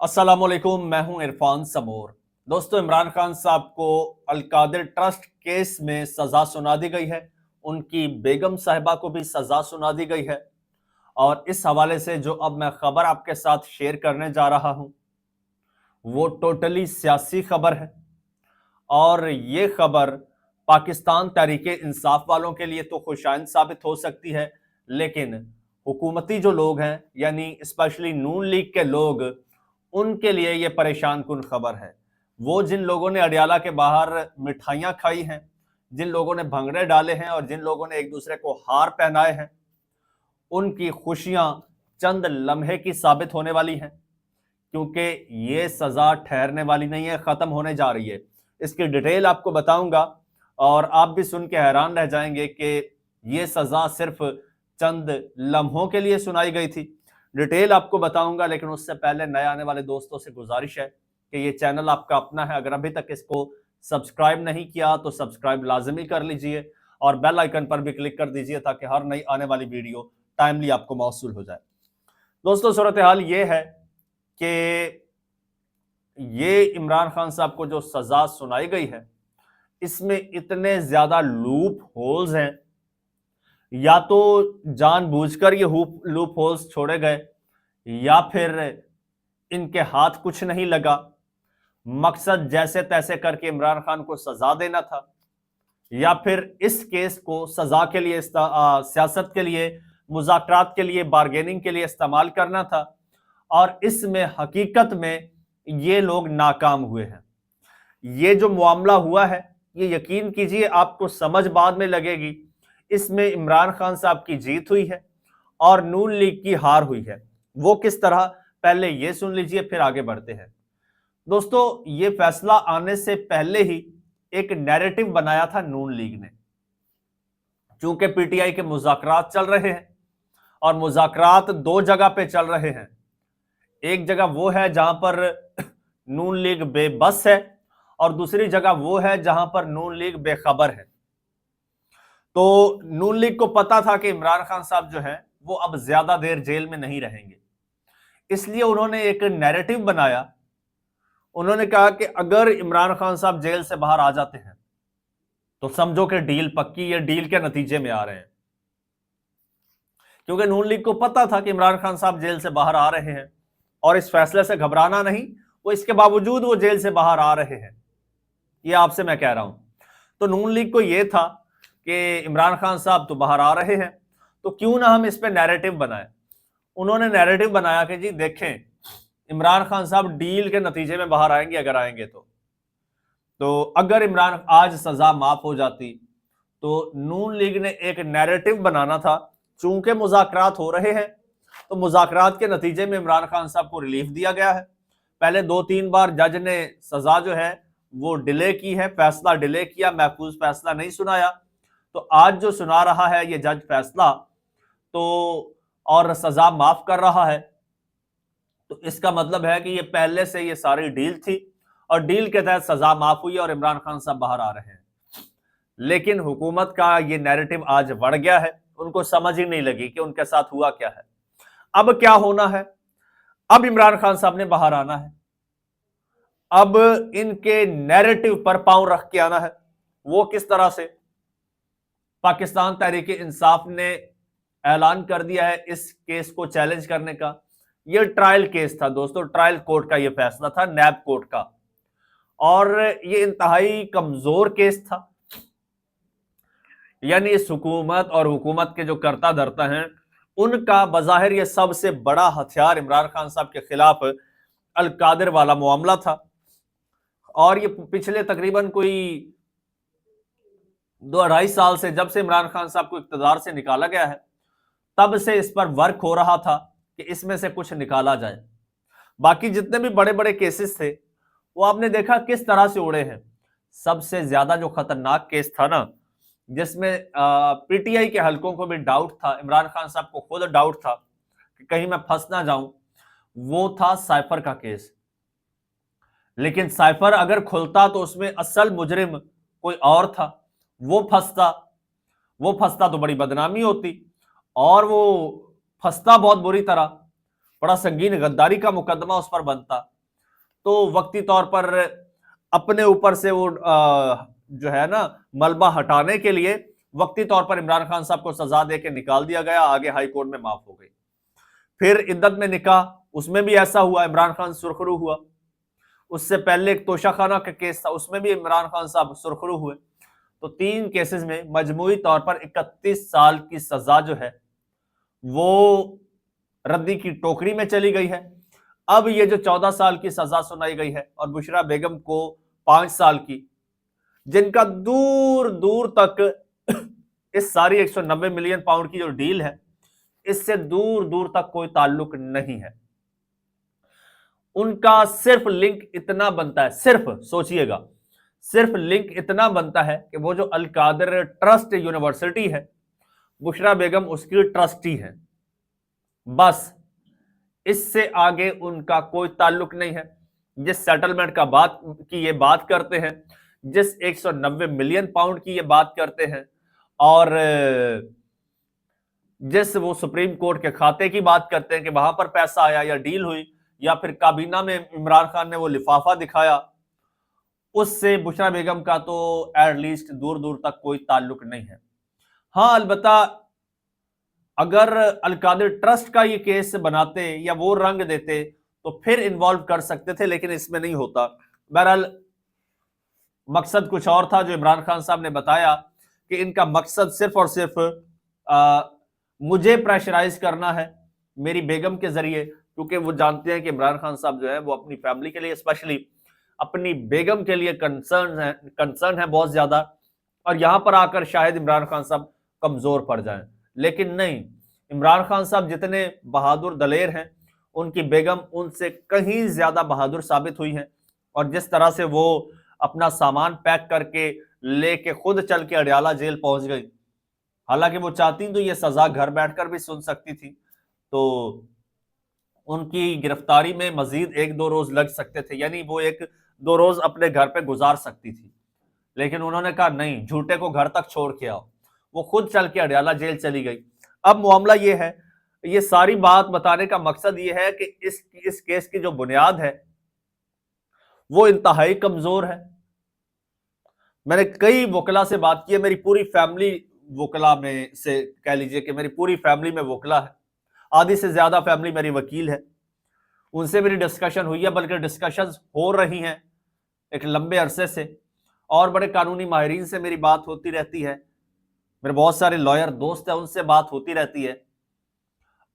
अस्सलामुअलैकुम, मैं हूं इरफान समूर। दोस्तों, इमरान खान साहब को अलकादिर ट्रस्ट केस में सजा सुना दी गई है। उनकी बेगम साहिबा को भी सजा सुना दी गई है। और इस हवाले से जो अब मैं खबर आपके साथ शेयर करने जा रहा हूं वो टोटली सियासी खबर है। और ये खबर पाकिस्तान तहरीके इंसाफ वालों के लिए तो खुशाइंद साबित हो सकती है, लेकिन हुकूमती जो लोग हैं यानी स्पेशली नून लीग के लोग, उनके लिए ये परेशान कुन खबर है। वो जिन लोगों ने अडियाला के बाहर मिठाइयां खाई हैं, जिन लोगों ने भंगड़े डाले हैं और जिन लोगों ने एक दूसरे को हार पहनाए हैं, उनकी खुशियां चंद लम्हे की साबित होने वाली हैं, क्योंकि ये सजा ठहरने वाली नहीं है, खत्म होने जा रही है। इसकी डिटेल आपको बताऊंगा और आप भी सुन के हैरान रह जाएंगे कि ये सजा सिर्फ चंद लम्हों के लिए सुनाई गई थी। डिटेल आपको बताऊंगा, लेकिन उससे पहले नए आने वाले दोस्तों से गुजारिश है कि ये चैनल आपका अपना है। अगर अभी तक इसको सब्सक्राइब नहीं किया तो सब्सक्राइब लाजमी कर लीजिए और बेल आइकन पर भी क्लिक कर दीजिए ताकि हर नई आने वाली वीडियो टाइमली आपको मौसूल हो जाए। दोस्तों, सूरत हाल ये है कि ये इमरान खान साहब को जो सजा सुनाई गई है, इसमें इतने ज्यादा लूप होल्स हैं, या तो जानबूझकर ये लूप होल्स छोड़े गए या फिर इनके हाथ कुछ नहीं लगा। मकसद जैसे तैसे करके इमरान खान को सजा देना था, या फिर इस केस को सजा के लिए सियासत के लिए, मुज़ाकरात के लिए, बार्गेनिंग के लिए इस्तेमाल करना था। और इसमें हकीकत में ये लोग नाकाम हुए हैं। ये जो मामला हुआ है, ये यकीन कीजिए आपको समझ बाद में लगेगी, इसमें इमरान खान साहब की जीत हुई है और नून लीग की हार हुई है। वो किस तरह, पहले ये सुन लीजिए फिर आगे बढ़ते हैं। दोस्तों, ये फैसला आने से पहले ही एक नैरेटिव बनाया था नून लीग ने। चूंकि पीटीआई के मुज़ाकरात चल रहे हैं और मुज़ाकरात दो जगह पे चल रहे हैं। एक जगह वो है जहां पर नून लीग बेबस है और दूसरी जगह वो है जहां पर नून लीग बेखबर है। तो नून लीग को पता था कि इमरान खान साहब जो है वो अब ज्यादा देर जेल में नहीं रहेंगे, इसलिए उन्होंने एक नैरेटिव बनाया। उन्होंने कहा कि अगर इमरान खान साहब जेल से बाहर आ जाते हैं तो समझो कि डील पक्की, ये डील के नतीजे में आ रहे हैं। क्योंकि नून लीग को पता था कि इमरान खान साहब जेल से बाहर आ रहे हैं और इस फैसले से घबराना नहीं, वो इसके बावजूद वो जेल से बाहर आ रहे हैं, ये आपसे मैं कह रहा हूं। तो नून लीग को यह था कि इमरान खान साहब तो बाहर आ रहे हैं, तो क्यों ना हम इस पे नैरेटिव बनाएं। उन्होंने नैरेटिव बनाया कि जी देखें, इमरान खान साहब डील के नतीजे में बाहर आएंगे, अगर आएंगे तो अगर इमरान आज सजा माफ हो जाती तो नून लीग ने एक नैरेटिव बनाना था। चूंकि मुज़ाकरात हो रहे हैं तो मुज़ाकरात के नतीजे में इमरान खान साहब को रिलीफ दिया गया है। पहले 2-3 बार जज ने सजा जो है वो डिले की है, फैसला डिले किया, महफूज फैसला नहीं सुनाया। तो आज जो सुना रहा है ये जज फैसला, तो और सजा माफ कर रहा है, तो इसका मतलब है कि ये पहले से ये सारी डील थी और डील के तहत सजा माफ हुई और इमरान खान साहब बाहर आ रहे हैं। लेकिन हुकूमत का ये नैरेटिव आज बढ़ गया है, उनको समझ ही नहीं लगी कि उनके साथ हुआ क्या है। अब क्या होना है, अब इमरान खान साहब ने बाहर आना है। अब इनके नैरेटिव पर पांव रख के आना है। वो किस तरह से, पाकिस्तान तहरीके इंसाफ ने ऐलान कर दिया है इस केस को चैलेंज करने का। यह ट्रायल केस था दोस्तों, ट्रायल कोर्ट का यह फैसला था, नैब कोर्ट का, और यह इंतहाई कमजोर केस था। यानी इस हुकूमत और हुकूमत के जो करता धरता हैं, उनका बज़ाहिर यह सबसे बड़ा हथियार इमरान खान साहब के खिलाफ अलकादिर वाला मामला था। और ये पिछले तकरीबन कोई 2-2.5 साल से, जब से इमरान खान साहब को इक़्तिदार से निकाला गया है, तब से इस पर वर्क हो रहा था कि इसमें से कुछ निकाला जाए। बाकी जितने भी बड़े बड़े केसेस थे वो आपने देखा किस तरह से उड़े हैं। सबसे ज्यादा जो खतरनाक केस था ना, जिसमें पीटीआई के हलकों को भी डाउट था, इमरान खान साहब को खुद डाउट था कि कहीं मैं फंस ना जाऊं, वो था साइफर का केस। लेकिन साइफर अगर खुलता तो उसमें असल मुजरिम कोई और था, वो फंसता तो बड़ी बदनामी होती, और वो फंसता बहुत बुरी तरह। बड़ा संगीन गद्दारी का मुकदमा उस पर बनता, तो वक्ती तौर पर अपने ऊपर से वो जो है ना मलबा हटाने के लिए वक्ती तौर पर इमरान खान साहब को सजा दे के निकाल दिया गया, आगे हाई कोर्ट में माफ हो गई। फिर इद्दत में निकाह, उसमें भी ऐसा हुआ, इमरान खान सुरखरू हुआ। उससे पहले एक तोशाखाना का केस था, उसमें भी इमरान खान साहब सुरखरू हुए। तो 3 केसेस में मजमूई तौर पर 31 साल की सजा जो है वो रद्दी की टोकरी में चली गई है। अब ये जो 14 साल की सजा सुनाई गई है और बुशरा बेगम को 5 साल की, जिनका दूर दूर तक इस सारी 190 मिलियन पाउंड की जो डील है इससे दूर दूर तक कोई ताल्लुक नहीं है। उनका सिर्फ लिंक इतना बनता है, सिर्फ सोचिएगा, सिर्फ लिंक इतना बनता है कि वो जो अल कादिर ट्रस्ट यूनिवर्सिटी है, बुशरा बेगम उसकी ट्रस्टी है, बस। इससे आगे उनका कोई ताल्लुक नहीं है। जिस सेटलमेंट का बात की ये बात करते हैं, जिस 190 मिलियन पाउंड की ये बात करते हैं, और जिस वो सुप्रीम कोर्ट के खाते की बात करते हैं कि वहां पर पैसा आया या डील हुई या फिर काबीना में इमरान खान ने वो लिफाफा दिखाया, उससे बुशरा बेगम का तो एटलीस्ट दूर दूर तक कोई ताल्लुक नहीं है। हाँ, अलबत्ता अगर अल कादिर ट्रस्ट का ये केस बनाते या वो रंग देते तो फिर इन्वॉल्व कर सकते थे, लेकिन इसमें नहीं होता। बहरहाल मकसद कुछ और था जो इमरान खान साहब ने बताया कि इनका मकसद सिर्फ और सिर्फ मुझे प्रेशराइज करना है मेरी बेगम के जरिए, क्योंकि वो जानते हैं कि इमरान खान साहब जो है वो अपनी फैमिली के लिए, स्पेशली अपनी बेगम के लिए कंसर्न है बहुत ज्यादा, और यहां पर आकर शायद इमरान खान साहब कमजोर पड़ जाएं। लेकिन नहीं, इमरान खान साहब जितने बहादुर दलेर हैं, उनकी बेगम उनसे कहीं ज्यादा बहादुर साबित हुई है। और जिस तरह से वो अपना सामान पैक करके लेके खुद चल के अडयाला जेल पहुंच गई, हालांकि वो चाहती तो ये सजा घर बैठकर भी सुन सकती थी, तो उनकी गिरफ्तारी में मजीद 1-2 रोज लग सकते थे, यानी वो 1-2 रोज अपने घर पे गुजार सकती थी। लेकिन उन्होंने कहा नहीं, झूठे को घर तक छोड़ के आओ। वो खुद चल के अडयाला जेल चली गई। अब मामला ये है, ये सारी बात बताने का मकसद ये है कि इस केस की जो बुनियाद है वो इंतहाई कमजोर है। मैंने कई वकला से बात की है, मेरी पूरी फैमिली वकला में से कह लीजिए कि मेरी पूरी फैमिली में वकला है, आधी से ज्यादा फैमिली मेरी वकील है, उनसे मेरी डिस्कशन हुई है, बल्कि डिस्कशंस हो रही हैं एक लंबे अरसे से, और बड़े कानूनी माहिरीन से मेरी बात होती रहती है, मेरे बहुत सारे लॉयर दोस्त हैं उनसे बात होती रहती है,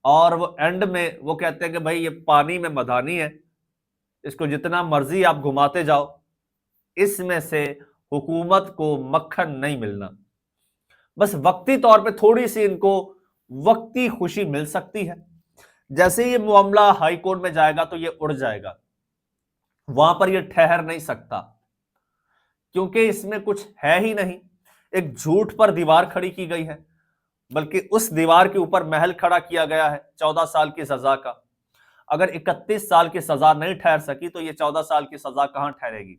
और वो एंड में वो कहते हैं कि भाई ये पानी में मधानी है, इसको जितना मर्जी आप घुमाते जाओ, इसमें से हुकूमत को मक्खन नहीं मिलना। बस वक्ती तौर पे थोड़ी सी इनको वक्ती खुशी मिल सकती है। जैसे ये मामला हाई कोर्ट में जाएगा तो ये उड़ जाएगा, वहां पर ये ठहर नहीं सकता, क्योंकि इसमें कुछ है ही नहीं। एक झूठ पर दीवार खड़ी की गई है, बल्कि उस दीवार के ऊपर महल खड़ा किया गया है 14 साल की सजा का। अगर 31 साल की सजा नहीं ठहर सकी तो ये 14 साल की सजा कहां ठहरेगी।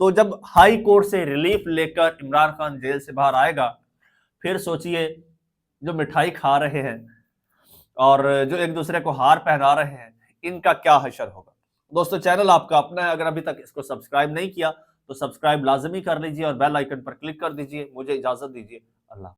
तो जब हाई कोर्ट से रिलीफ लेकर इमरान खान जेल से बाहर आएगा, फिर सोचिए जो मिठाई खा रहे हैं और जो एक दूसरे को हार पहना रहे हैं, इनका क्या हशर होगा। दोस्तों, चैनल आपका अपना है, अगर अभी तक इसको सब्सक्राइब नहीं किया तो सब्सक्राइब लाजमी कर लीजिए और बेल आइकन पर क्लिक कर दीजिए। मुझे इजाजत दीजिए। अल्लाह।